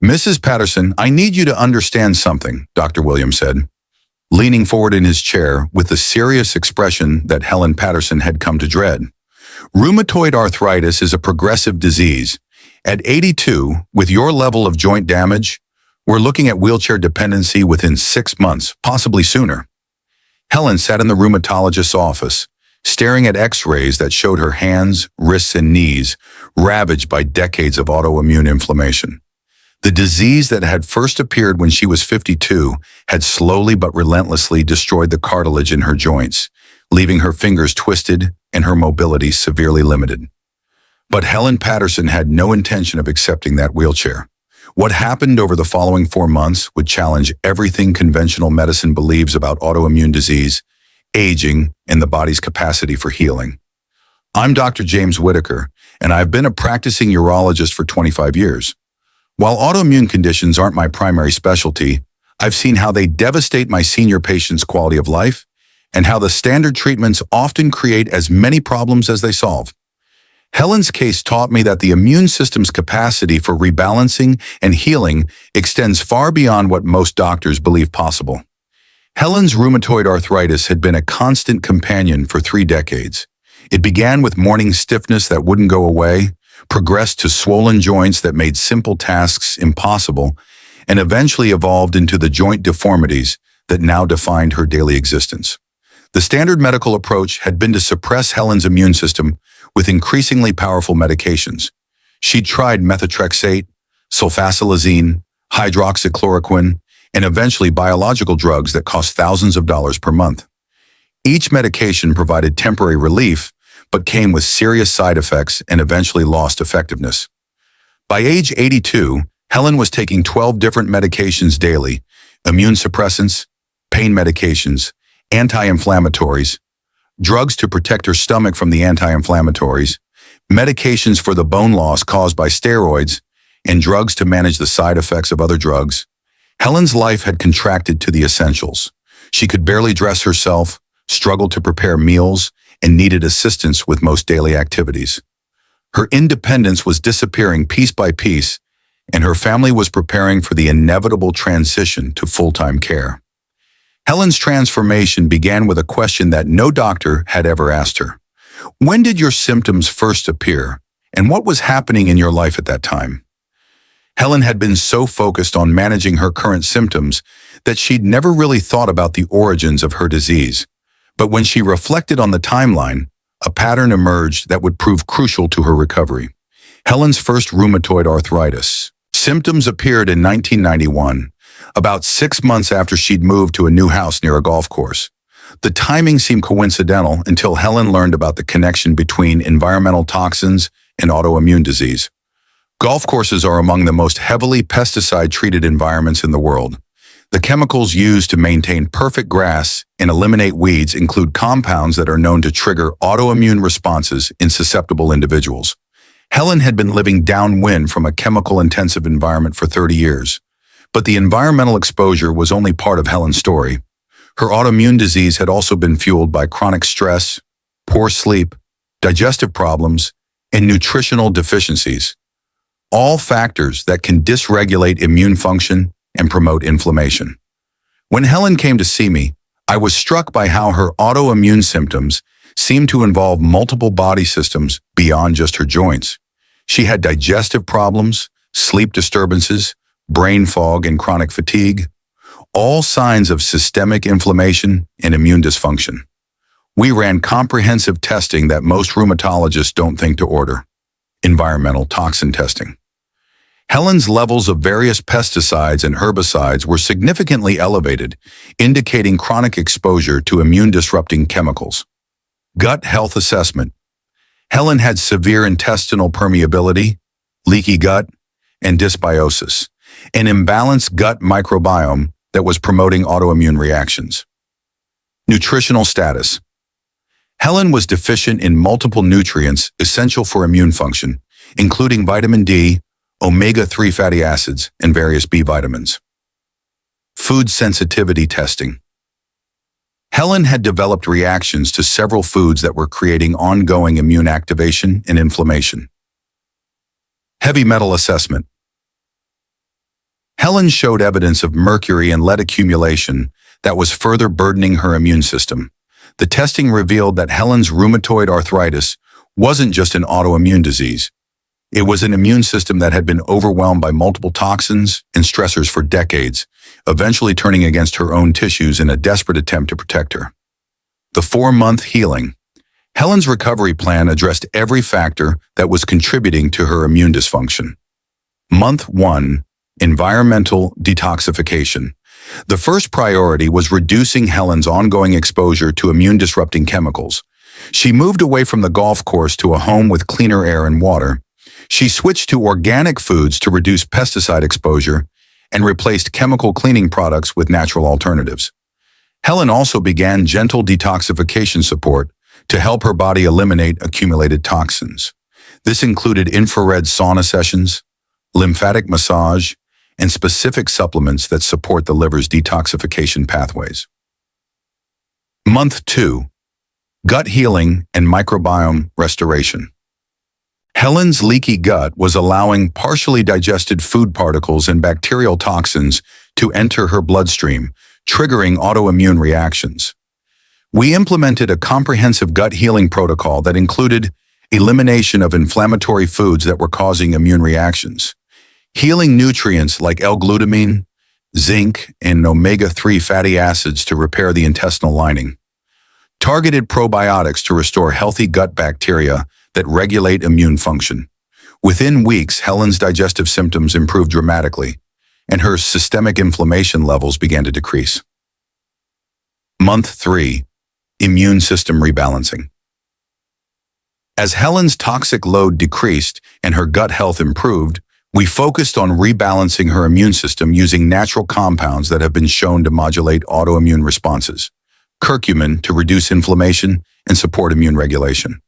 Mrs. Patterson, I need you to understand something, Dr. Williams said, leaning forward in his chair with the serious expression that Helen Patterson had come to dread. Rheumatoid arthritis is a progressive disease. At 82, with your level of joint damage, we're looking at wheelchair dependency within 6 months, possibly sooner. Helen sat in the rheumatologist's office, staring at x-rays that showed her hands, wrists, and knees ravaged by decades of autoimmune inflammation. The disease that had first appeared when she was 52 had slowly but relentlessly destroyed the cartilage in her joints, leaving her fingers twisted and her mobility severely limited. But Helen Patterson had no intention of accepting that wheelchair. What happened over the following 4 months would challenge everything conventional medicine believes about autoimmune disease, aging, and the body's capacity for healing. I'm Dr. James Whittaker, and I've been a practicing urologist for 25 years. While autoimmune conditions aren't my primary specialty, I've seen how they devastate my senior patients' quality of life and how the standard treatments often create as many problems as they solve. Helen's case taught me that the immune system's capacity for rebalancing and healing extends far beyond what most doctors believe possible. Helen's rheumatoid arthritis had been a constant companion for 3 decades. It began with morning stiffness that wouldn't go away, progressed to swollen joints that made simple tasks impossible, and eventually evolved into the joint deformities that now defined her daily existence. The standard medical approach had been to suppress Helen's immune system with increasingly powerful medications. She'd tried methotrexate, sulfasalazine, hydroxychloroquine, and eventually biological drugs that cost thousands of dollars per month. Each medication provided temporary relief, but came with serious side effects and eventually lost effectiveness. By age 82, Helen was taking 12 different medications daily: immune suppressants, pain medications, anti-inflammatories, drugs to protect her stomach from the anti-inflammatories, medications for the bone loss caused by steroids, and drugs to manage the side effects of other drugs. Helen's life had contracted to the essentials. She could barely dress herself, struggled to prepare meals, and needed assistance with most daily activities. Her independence was disappearing piece by piece, and her family was preparing for the inevitable transition to full-time care. Helen's transformation began with a question that no doctor had ever asked her. When did your symptoms first appear, and what was happening in your life at that time? Helen had been so focused on managing her current symptoms that she'd never really thought about the origins of her disease. But when she reflected on the timeline, a pattern emerged that would prove crucial to her recovery. Helen's first rheumatoid arthritis. Symptoms appeared in 1991, about 6 months after she'd moved to a new house near a golf course. The timing seemed coincidental until Helen learned about the connection between environmental toxins and autoimmune disease. Golf courses are among the most heavily pesticide-treated environments in the world. The chemicals used to maintain perfect grass and eliminate weeds include compounds that are known to trigger autoimmune responses in susceptible individuals. Helen had been living downwind from a chemical-intensive environment for 30 years. But the environmental exposure was only part of Helen's story. Her autoimmune disease had also been fueled by chronic stress, poor sleep, digestive problems, and nutritional deficiencies. All factors that can dysregulate immune function and promote inflammation. When Helen came to see me, I was struck by how her autoimmune symptoms seemed to involve multiple body systems beyond just her joints. She had digestive problems, sleep disturbances, brain fog, and chronic fatigue, all signs of systemic inflammation and immune dysfunction. We ran comprehensive testing that most rheumatologists don't think to order: environmental toxin testing. Helen's levels of various pesticides and herbicides were significantly elevated, indicating chronic exposure to immune-disrupting chemicals. Gut health assessment. Helen had severe intestinal permeability, leaky gut, and dysbiosis, an imbalanced gut microbiome that was promoting autoimmune reactions. Nutritional status. Helen was deficient in multiple nutrients essential for immune function, including vitamin D, omega-3 fatty acids, and various B vitamins. Food sensitivity testing. Helen had developed reactions to several foods that were creating ongoing immune activation and inflammation. Heavy metal assessment. Helen showed evidence of mercury and lead accumulation that was further burdening her immune system. The testing revealed that Helen's rheumatoid arthritis wasn't just an autoimmune disease. It was an immune system that had been overwhelmed by multiple toxins and stressors for decades, eventually turning against her own tissues in a desperate attempt to protect her. The 4-month healing. Helen's recovery plan addressed every factor that was contributing to her immune dysfunction. Month 1. Environmental detoxification. The first priority was reducing Helen's ongoing exposure to immune-disrupting chemicals. She moved away from the golf course to a home with cleaner air and water. She switched to organic foods to reduce pesticide exposure and replaced chemical cleaning products with natural alternatives. Helen also began gentle detoxification support to help her body eliminate accumulated toxins. This included infrared sauna sessions, lymphatic massage, and specific supplements that support the liver's detoxification pathways. Month 2. Gut healing and microbiome restoration. Helen's leaky gut was allowing partially digested food particles and bacterial toxins to enter her bloodstream, triggering autoimmune reactions. We implemented a comprehensive gut healing protocol that included elimination of inflammatory foods that were causing immune reactions, healing nutrients like L-glutamine, zinc, and omega-3 fatty acids to repair the intestinal lining, targeted probiotics to restore healthy gut bacteria that regulate immune function. Within weeks, Helen's digestive symptoms improved dramatically, and her systemic inflammation levels began to decrease. Month 3. Immune system rebalancing. As Helen's toxic load decreased and her gut health improved, we focused on rebalancing her immune system using natural compounds that have been shown to modulate autoimmune responses. Curcumin to reduce inflammation and support immune regulation.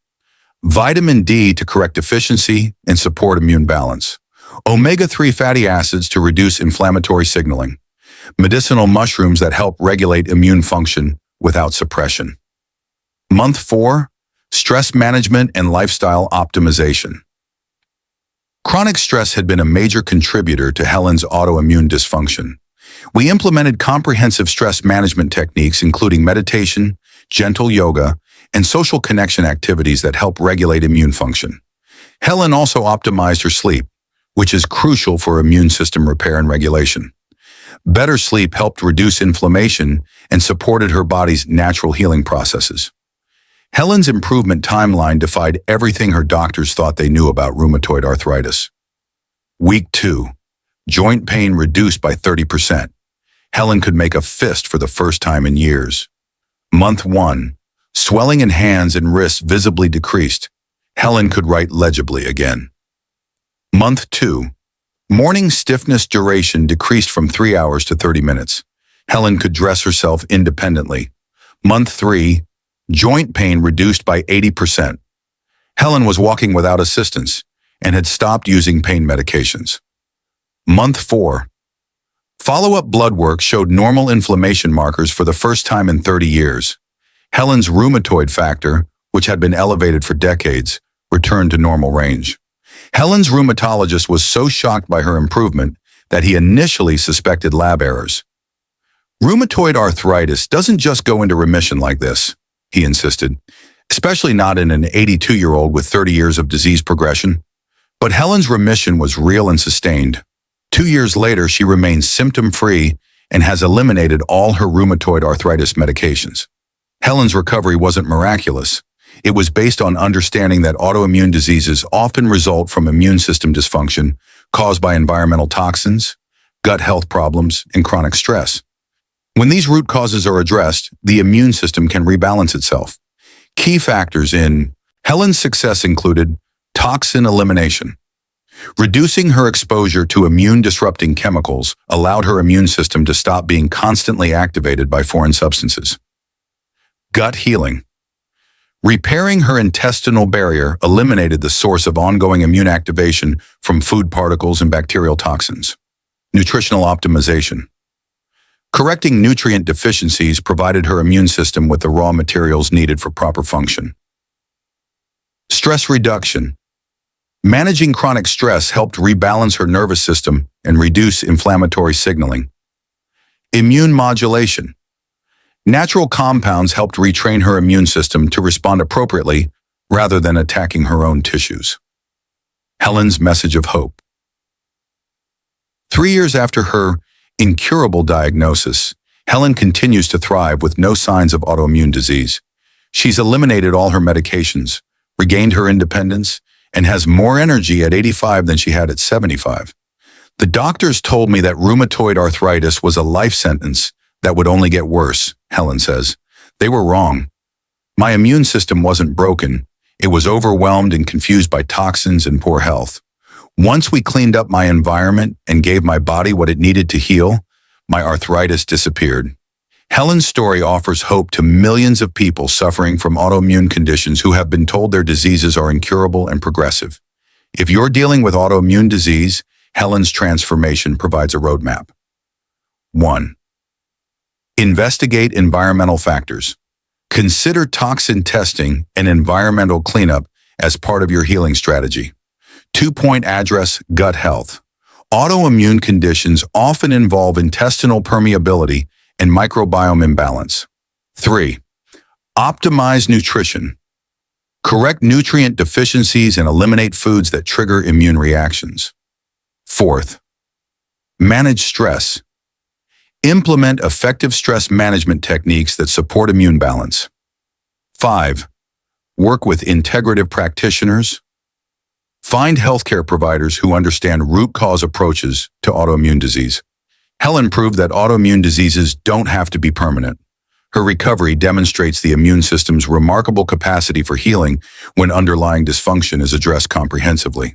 Vitamin D to correct deficiency and support immune balance. Omega-3 fatty acids to reduce inflammatory signaling. Medicinal mushrooms that help regulate immune function without suppression. Month 4. Stress management and lifestyle optimization. Chronic stress had been a major contributor to Helen's autoimmune dysfunction. We implemented comprehensive stress management techniques including meditation, gentle yoga, and social connection activities that help regulate immune function. Helen also optimized her sleep, which is crucial for immune system repair and regulation. Better sleep helped reduce inflammation and supported her body's natural healing processes. Helen's improvement timeline defied everything her doctors thought they knew about rheumatoid arthritis. Week 2. Joint pain reduced by 30%. Helen could make a fist for the first time in years. Month 1. Swelling in hands and wrists visibly decreased. Helen could write legibly again. Month 2. Morning stiffness duration decreased from 3 hours to 30 minutes. Helen could dress herself independently. Month 3. Joint pain reduced by 80%. Helen was walking without assistance and had stopped using pain medications. Month 4. Follow-up blood work showed normal inflammation markers for the first time in 30 years. Helen's rheumatoid factor, which had been elevated for decades, returned to normal range. Helen's rheumatologist was so shocked by her improvement that he initially suspected lab errors. Rheumatoid arthritis doesn't just go into remission like this, he insisted, especially not in an 82-year-old with 30 years of disease progression. But Helen's remission was real and sustained. 2 years later, she remains symptom-free and has eliminated all her rheumatoid arthritis medications. Helen's recovery wasn't miraculous. It was based on understanding that autoimmune diseases often result from immune system dysfunction caused by environmental toxins, gut health problems, and chronic stress. When these root causes are addressed, the immune system can rebalance itself. Key factors in Helen's success included toxin elimination. Reducing her exposure to immune-disrupting chemicals allowed her immune system to stop being constantly activated by foreign substances. Gut healing. Repairing her intestinal barrier eliminated the source of ongoing immune activation from food particles and bacterial toxins. Nutritional optimization. Correcting nutrient deficiencies provided her immune system with the raw materials needed for proper function. Stress reduction. Managing chronic stress helped rebalance her nervous system and reduce inflammatory signaling. Immune modulation. Natural compounds helped retrain her immune system to respond appropriately rather than attacking her own tissues. Helen's message of hope. 3 years after her incurable diagnosis, Helen continues to thrive with no signs of autoimmune disease. She's eliminated all her medications, regained her independence, and has more energy at 85 than she had at 75. The doctors told me that rheumatoid arthritis was a life sentence that would only get worse, Helen says. They were wrong. My immune system wasn't broken. It was overwhelmed and confused by toxins and poor health. Once we cleaned up my environment and gave my body what it needed to heal, my arthritis disappeared. Helen's story offers hope to millions of people suffering from autoimmune conditions who have been told their diseases are incurable and progressive. If you're dealing with autoimmune disease, Helen's transformation provides a roadmap. 1. Investigate environmental factors. Consider toxin testing and environmental cleanup as part of your healing strategy. 2. Address gut health. Autoimmune conditions often involve intestinal permeability and microbiome imbalance. 3. Optimize nutrition. Correct nutrient deficiencies and eliminate foods that trigger immune reactions. 4. Manage stress. Implement effective stress management techniques that support immune balance. 5. Work with integrative practitioners. Find healthcare providers who understand root cause approaches to autoimmune disease. Helen proved that autoimmune diseases don't have to be permanent. Her recovery demonstrates the immune system's remarkable capacity for healing when underlying dysfunction is addressed comprehensively.